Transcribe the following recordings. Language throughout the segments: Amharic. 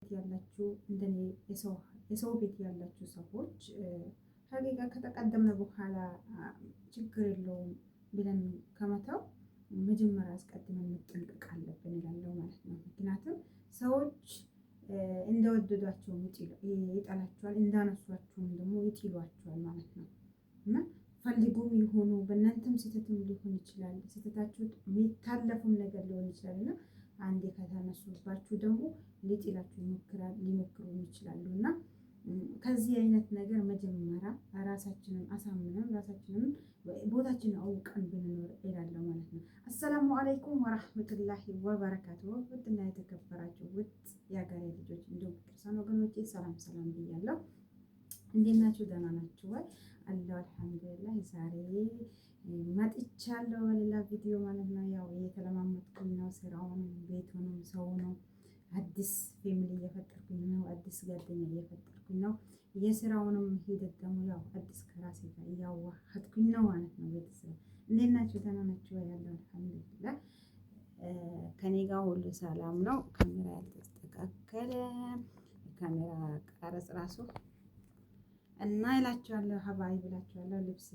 ያላችሁ እንደኔ የሰው ቤት ያላችሁ ሰዎች ሀቂቃ ከተቀደምነ በኋላ ችግር የለውም ብለን ከመተው መጀመሪያ አስቀድመን መጠንቀቅ አለብን እላለሁ ማለት ነው። ምክንያቱም ሰዎች እንደወደዷቸው ይጠላቸዋል፣ እንዳነሷቸውም ደግሞ ይጥሏቸዋል ማለት ነው። እና ፈልጉም የሆኑ በእናንተም ስህተትም ሊሆን ይችላል፣ ስህተታችሁ የሚታለፉም ነገር ሊሆን ይችላል እና አንዴ ከተነሱባችሁ ደግሞ ሊጥላችሁ ሊሞክሩ ይችላሉ እና ከዚህ አይነት ነገር መጀመሪያ ራሳችንን አሳምነን ራሳችንን ቦታችንን አውቀን ብንኖር እላለሁ ማለት ነው። አሰላሙ አለይኩም ወራህመቱላሂ ወበረካቱ። ውድና የተከበራችሁ ውድ የሀገሬ ልጆች እንዲሁም ክርስቲያን ወገኖቼ ሰላም ሰላም ብያለሁ። እንዴት ናችሁ? ደህና ናችሁ ወይ? አለሁ አልሐምዱሊላህ። ዛሬ መጥቻለሁ በሌላ ቪዲዮ ማለት ነው። ያው እየተለማመጥኩኝ ነው፣ ስራውንም ቤቱንም ሰውንም አዲስ ፋሚሊ እየፈጠርኩኝ ነው፣ አዲስ ጓደኛ እየፈጠርኩኝ ነው። የስራውንም ሂደት ደግሞ ያው አዲስ ከራሴ ጋር እያዋሃድኩኝ ነው ማለት ነው። ቤተሰብ እንዴት ናችሁ? ደህና ናችሁ ወይ? ያለው አልሐምዱሊላህ ከኔ ጋር ሁሉ ሰላም ነው። ካሜራ ያልተስተካከለ ካሜራ ቀረጽ ራሱ እና ይላችኋለሁ ሀባይ ብላችኋለሁ። ልብስ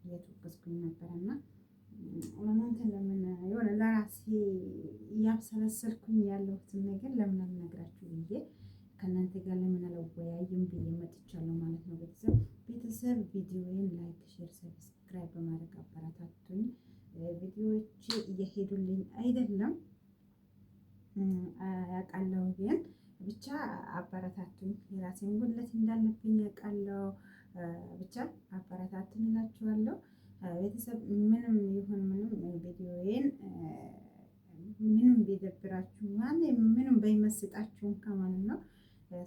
እየተወቀስኩኝ ነበርና እናንተን ለምን የሆነ ለራሴ እያብሰለሰልኩኝ ያለሁትን ነገር ለምን አልነግራችሁ ብዬ ከእናንተ ጋር ለምን አልወያይም ብዬ መጥቻለሁ ማለት ነው። ቤተሰብ ቪዲዮውን ላይክ፣ ሼር፣ ሰብስክራይብ በማድረግ አበረታቱኝ። ቪዲዮዎች እየሄዱልኝ አይደለም ያውቃለሁ፣ ግን ብቻ አበረታቱኝ። የራሴን ጉድለት እንዳለብኝ ያውቃለሁ፣ ብቻ አበረታቱኝ እላችኋለሁ። ቤተሰብ ምንም ይሁን ምንም ቪዲዮዬን ምንም ቢደብራችሁ ምንም ባይመስጣችሁ ከማለት ነው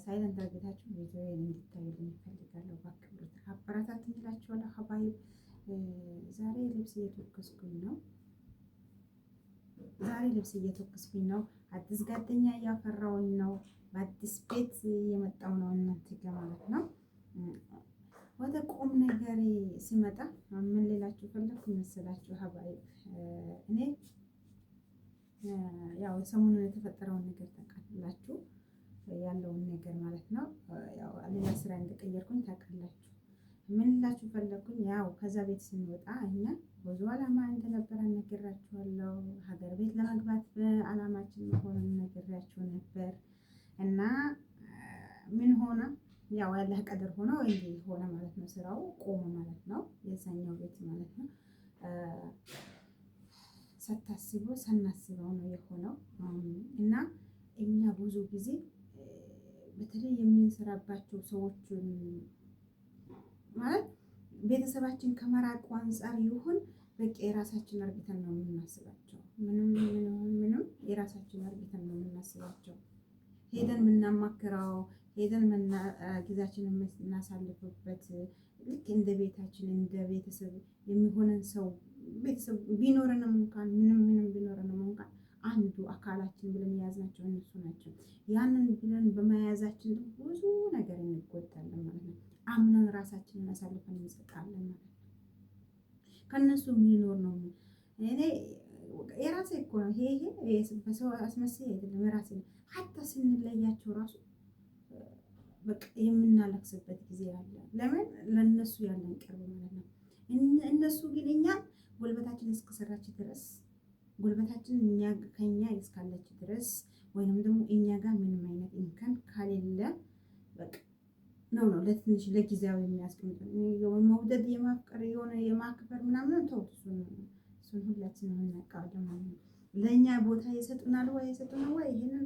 ሳይለንት አድርጋችሁ ቪዲዮዬን እንድታዩልኝ እፈልጋለሁ። በአክብሮት አበረታቱኝ እላችኋለሁ። ሀባይ ዛሬ ልብስ እየተወከስኩኝ ነው። አዲስ ጓደኛ እያፈራሁኝ ነው። በአዲስ ቤት እየመጣሁ ነው እናንተ ጋር ማለት ነው። ወደ ቁም ነገር ሲመጣ ምን ልላችሁ ፈለኩ መሰላችሁ? ሀባይ እኔ ያው ሰሞኑን የተፈጠረውን ነገር ታውቃላችሁ፣ ያለውን ነገር ማለት ነው። ያው ሌላ ስራ እንደቀየርኩኝ ታውቃላችሁ። ምን ልላችሁ ፈለኩኝ? ያው ከዛ ቤት ስንወጣ እኛ ብዙ አላማ እንደነበረን ነግራችኋለሁ። ሀገር ቤት ለመግባት በአላማችን መሆኑን ነግራችሁ ነበር እና ምን ሆነ? ያው ያለህ ቀደር ሆነ ወይ ሆነ ማለት ነው። ስራው ቆመ ማለት ነው። የዛኛው ቤት ማለት ነው። ሳናስበው ነው የሆነው እና እኛ ብዙ ጊዜ በተለይ የምንሰራባቸው ሰዎችን ማለት ቤተሰባችን ከመራቁ አንፃር ይሁን በቃ የራሳችን አርግተን ነው የምናስባቸው። ምንም የራሳችን አርግተን ነው የምናስባቸው። ሄደን የምናማክረው ሄደን ጊዜያችንን የምናሳልፍበት ልክ እንደ ቤታችን እንደ ቤተሰብ የሚሆነን ሰው ቤተሰብ ቢኖረንም እንኳን ምንም ቢኖረንም እንኳን አንዱ አካላችን ብለን የያዝናቸው እነሱ ናቸው። ያንን ብለን በመያዛችን ብዙ ነገር እንጎዳለን ማለት ነው። አምነን ራሳችንን አሳልፈን እንሰጣለን ማለት ነው። ከነሱ የሚኖር ነው። እኔ የራሴ እኮ ነው ይሄ በሰው አስመስዬ አይደለም፣ የራሴ ነው። ሀታ ስንለያቸው ራሱ በቃ የምናለቅስበት ጊዜ አለ። ለምን? ለነሱ ያለን ቅርብ ማለት ነው። እነሱ ግን እኛን ጉልበታችን እስከሰራች ድረስ ጉልበታችን ከኛ እስካለች ድረስ ወይንም ደግሞ እኛ ጋር ምንም አይነት እንከን ካሌለ በቃ ነው ለትንሽ ለጊዜያዊ የሚያስቀምጠን መውደድ የማፍቀር የሆነ የማክበር ምናምን ተውት። እሱን ሁላችንም እናውቃለን ማለት ነው። ለእኛ ቦታ የሰጡናል ወይ ይሄንን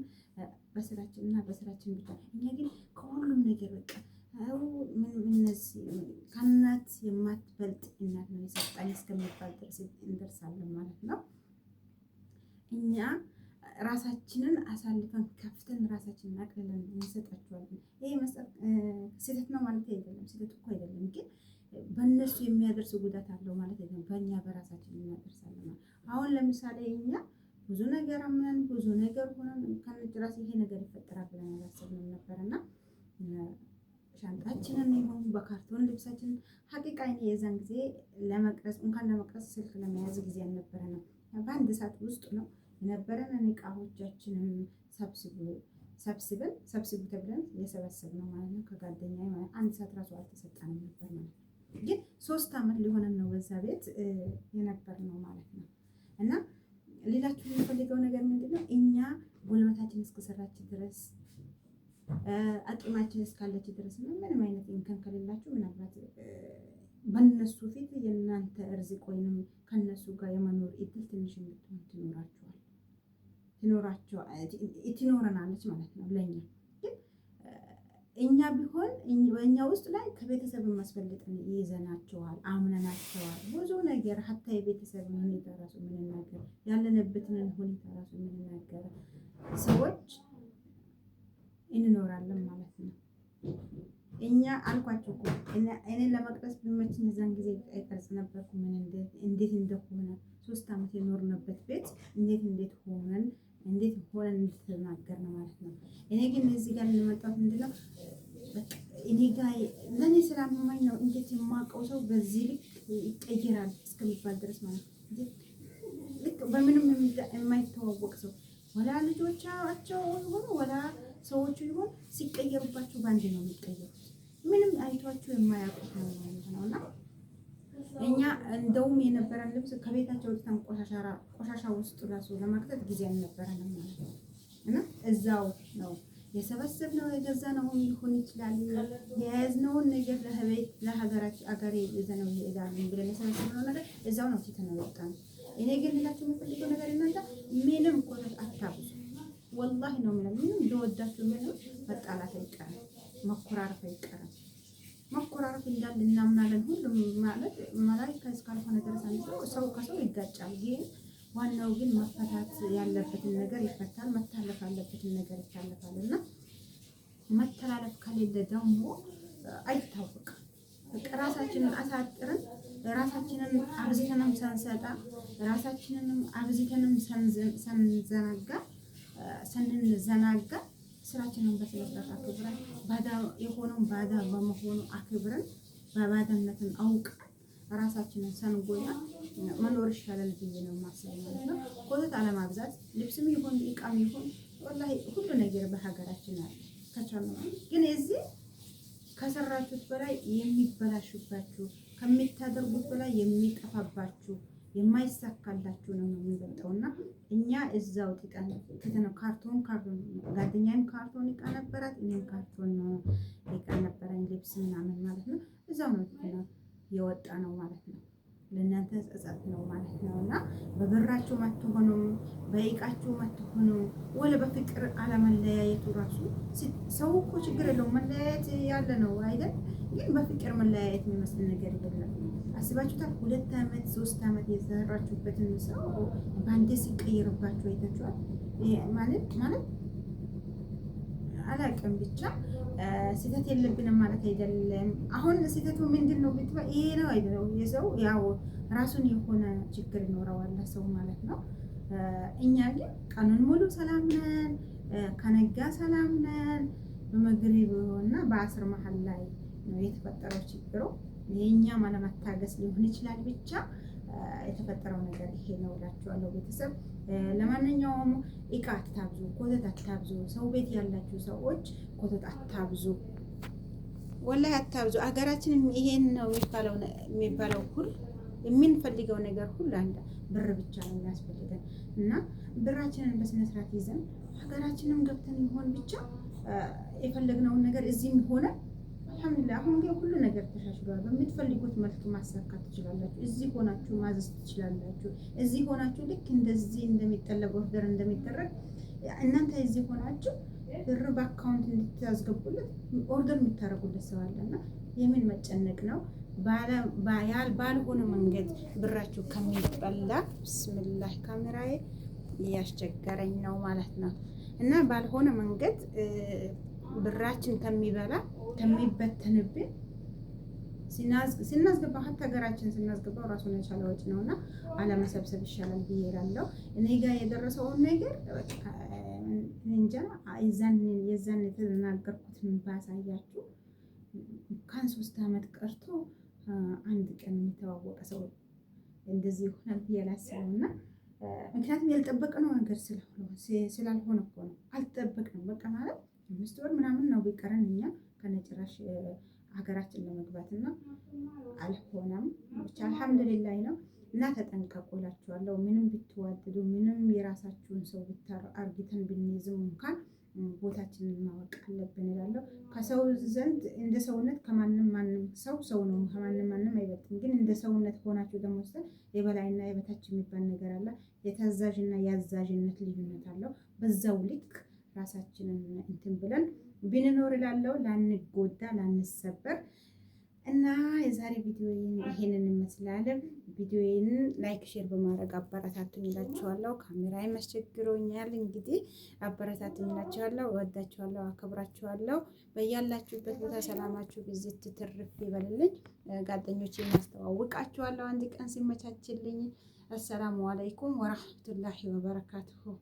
በስራችን እና በስራችን ብቻ። እኛ ግን ከሁሉም ነገር በቃ እነዚህ ከእናት የማትበልጥ እናት ነው የሰጠኝ እስከሚባል ድረስ እንደርሳለን ማለት ነው። እኛ ራሳችንን አሳልፈን ከፍተን ራሳችንን አቅልለን እንሰጣቸዋለን። ይሄ መስጠት ስህተት ነው ማለት አይደለም፣ ስህተት እኮ አይደለም፣ ግን በእነሱ የሚያደርስ ጉዳት አለው ማለት አይደለም። በእኛ በራሳችን እናደርሳለን። አሁን ለምሳሌ እኛ ብዙ ነገር አምነን ብዙ ነገር ሆነን ከነጭራሽ ይሄ ነገር ይፈጠራል ብለን አላሰብንም ነበርና ሻንጣችንን ይሁን በካርቶን ልብሳችንን ሀቂቃ የዛን ጊዜ ለመቅረጽ ስልክ ለመያዝ ጊዜ አልነበረንም። በአንድ ሰዓት ውስጥ ነው የነበረን እቃዎቻችንን ሰብስቡ ተብለን የሰበሰብነው ማለት ነው። ከጓደኛ አንድ ሰዓት ራሱ አልተሰጠንም ነበር ማለት ነው። ግን 3 ዓመት ሊሆነን ነው በዛ ቤት የነበርነው ማለት ነው። እና ሌላችሁ የምፈልገው ነገር ምንድነው እኛ ጉልበታችን እስከሰራች ድረስ አቅማችን እስካለች ድረስ ነው። ምንም አይነት እንከን ከሌላችሁ ምናልባት በእነሱ ፊት የእናንተ እርዝቅ ወይንም ከነሱ ጋር የመኖር እድል ትንሽ ትኖረናለች ማለት ነው። ለኛ ግን እኛ ቢሆን በእኛ ውስጥ ላይ ከቤተሰብ ማስፈልጥን ይዘናቸዋል፣ አምነናቸዋል። ብዙ ነገር ሀታ የቤተሰብ ሁኔታ ራሱ የምንናገር ያለንበትን ሁኔታ ራሱ የምንናገር ሰዎች እንኖራለን ማለት ነው። እኛ አልኳቸው እኮ እኔ ለመቅረጽ ቢመችኝ የዛን ጊዜ አይቀርጽ ነበርኩ። ምን እንዴት እንደሆነ 3 ዓመት የኖርንበት ቤት እንዴት ሆነን እንድትናገር ነው ማለት ነው። እኔ ግን እዚህ ጋር ለመጣሁት ምንድነው እኔ ጋር ለኔ ስላመመኝ ነው። እንዴት የማውቀው ሰው በዚህ ልክ ይቀየራል እስከሚባል ድረስ ማለት ነው። ልክ በምንም የማይተዋወቅ ሰው ወላ ልጆቻቸው ይሆኑ ወላ ሰዎቹ ይሆን ሲቀየሩባቸው ባንድ ነው የሚቀየሩት። ምንም አይቷቸው የማያውቁት ነው እና እኛ እንደውም የነበረን ልብስ ከቤታቸው ወጥተን ቆሻሻ ውስጥ ራሱ ለማክተት ጊዜ አልነበረንም ማለት ነው። እና እዛው ነው የሰበሰብነው የገዛነው ሊሆን ይችላል የያዝነውን ነገር ለሀገራችን አገሬ ይዘነው ይሄዳል ብለን የሰበሰብነው ነገር እዛው ነው ትተነው የወጣነው። እኔ ግን ልላችሁ የምፈልገው ነገር እናንተ ምንም ኮተት አታብዙ። ወላሂ ነው ምንም እንደወዳችሁ ምንም መጣላት አይቀርም፣ መኮራረፍ አይቀርም። መኮራረፍ እንዳለ እናምናለን። ሁሉም ማለት መላእክት እስካልሆነ ድረስ ሰው ከሰው ይጋጫል። ግን ዋናው ግን መፈታት ያለበትን ነገር ይፈታል፣ መታለፍ ያለበትን ነገር ይታለፋል። እና መተላለፍ ከሌለ ደግሞ አይታወቅም። ራሳችንን አሳጥረን ራሳችንን አብዝተንም ሳንሰጣ ራሳችንንም አብዝተንም ስንዘናጋ ስራችንን በስነ ስርዓት አክብረን ባዳ የሆነውን ባዳ በመሆኑ አክብረን በባዳነትን አውቀን ራሳችንን ሳንጎዳ መኖር ይሻላል ብዬ ነው የማስበው ማለት ነው። ኮተት አለማብዛት፣ ልብስም ይሁን እቃም ይሁን ወላሂ ሁሉ ነገር በሀገራችን አለ ከቻልን። ግን እዚህ ከሰራችሁት በላይ የሚበላሹባችሁ ከምታደርጉት በላይ የሚጠፋባችሁ የማይሳካላችሁ ነው የሚበልጠውና እኛ እዛው ትተነው ካርቶን ጓደኛዬም ካርቶን እቃ ነበራት፣ እኔም ካርቶን እቃ ነበረኝ ልብስ ምናምን ማለት ነው። እዛው ነው ትተነው የወጣ ነው ማለት ነው። ለእናንተ ጸጸት ነው ማለት ነው። እና በብራችሁ አትሆኑ፣ በእቃችሁ አትሆኑ፣ ወለ በፍቅር አለመለያየቱ ራሱ ሰው እኮ ችግር የለውም መለያየት ያለ ነው አይደል? ግን በፍቅር መለያየት የሚመስል ነገር የለም። አስባችሁታል? 2 ዓመት 3 ዓመት የሰራችሁበትን ሰው ባንዴ ሲቀየርባችሁ አይታችኋል? ማለት አላውቅም ብቻ ስህተት የለብንም ማለት አይደለም። አሁን ስህተቱ ምንድን ነው ብትባ ይሄ ነው አይደለም። የሰው ያው ራሱን የሆነ ችግር ይኖረዋል ሰው ማለት ነው። እኛ ግን ቀኑን ሙሉ ሰላም ነን፣ ከነጋ ሰላም ነን። በመግሪብ እና በአስር መሀል ላይ ነው የተፈጠረው ችግሩ። የኛ አለመታገስ ሊሆን ይችላል። ብቻ የተፈጠረው ነገር ይሄ ነው እላችኋለሁ ቤተሰብ። ለማንኛውም እቃ አታብዙ፣ ኮተት አታብዙ። ሰው ቤት ያላችሁ ሰዎች ኮተት አታብዙ፣ ወላሂ አታብዙ። አገራችን ይሄን ነው የሚባለው ሁሉ የምንፈልገው ነገር ሁሉ አንድ ብር ብቻ ነው የሚያስፈልገን እና ብራችንን በስነ ስርዓት ይዘን ሀገራችንን ገብተን ይሆን ብቻ የፈለግነውን ነገር እዚህም ሆነ አልሐምዱሊላህ አሁን ግን ሁሉ ነገር ተሻሽሏል። በምትፈልጉት መልኩ ማሳካት ትችላላችሁ። እዚህ ሆናችሁ ማዘዝ ትችላላችሁ። እዚህ ሆናችሁ ልክ እንደዚህ እንደሚጠለብ ኦርደር እንደሚደረግ እናንተ እዚህ ሆናችሁ ብር በአካውንት እንድታስገቡለት ኦርደር የምታደርጉለት ሰው አለና የምን መጨነቅ ነው? ባልሆነ መንገድ ብራችሁ ከሚበላ ብስምላህ ካሜራዬ እያስቸገረኝ ነው ማለት ነው። እና ባልሆነ መንገድ ብራችን ከሚበላ ከሚበተንብን ስናስገባ ሀታ ሀገራችን ስናስገባው ራሱን የቻለ ወጪ ነውና አለመሰብሰብ ይሻላል ብዬ እላለሁ። እኔ ጋር የደረሰውን ነገር እንጃ የዛን የተናገርኩትን ባሳያችሁ እንኳን 3 ዓመት ቀርቶ 1 ቀን የሚተዋወቀ ሰው እንደዚህ ይሆናል ብዬ አላስብምና ምክንያቱም ያልጠበቅነው ነገር ስላልሆነ እኮ ነው። አልጠበቅንም በቃ ማለት 5 ወር ምናምን ነው ቢቀረን እኛ ከነጭራሽ ሀገራችን ለመግባት እና አልሆነም። ብቻ አልሐምዱሊላህ ነው። እና ተጠንቀቁ እላችኋለሁ። ምንም ብትዋደዱ ምንም የራሳችሁን ሰው አርግተን ብንይዝም እንኳን ቦታችንን ማወቅ አለብን እላለሁ። ከሰው ዘንድ እንደ ሰውነት ከማንም ማንም ሰው ነው፣ ከማንም ማንም አይበልጥም። ግን እንደ ሰውነት ሆናችሁ ደግሞ የበላይና የበታች የሚባል ነገር አለ። የታዛዥና የአዛዥነት ልዩነት አለው። በዛው ልክ ራሳችንን እንትን ብለን ብንኖር እላለሁ። ላንጎዳ ላንሰበር እና የዛሬ ቪዲዮ ይሄንን ይመስላል። ቪዲዮዬን ላይክ ሼር በማድረግ አበረታቱኝ እላችኋለሁ። ካሜራዬ መስቸግሮኛል። እንግዲህ አበረታቱኝ እላችኋለሁ። እወዳችኋለሁ፣ አከብራችኋለሁ። በያላችሁበት ቦታ ሰላማችሁ ብዝት ትርፍ ይበልልኝ። ጓደኞቼን አስተዋውቃችኋለሁ አንድ ቀን ሲመቻችልኝ። አሰላሙ አለይኩም ወራህመቱላሂ ወበረካቱሁ።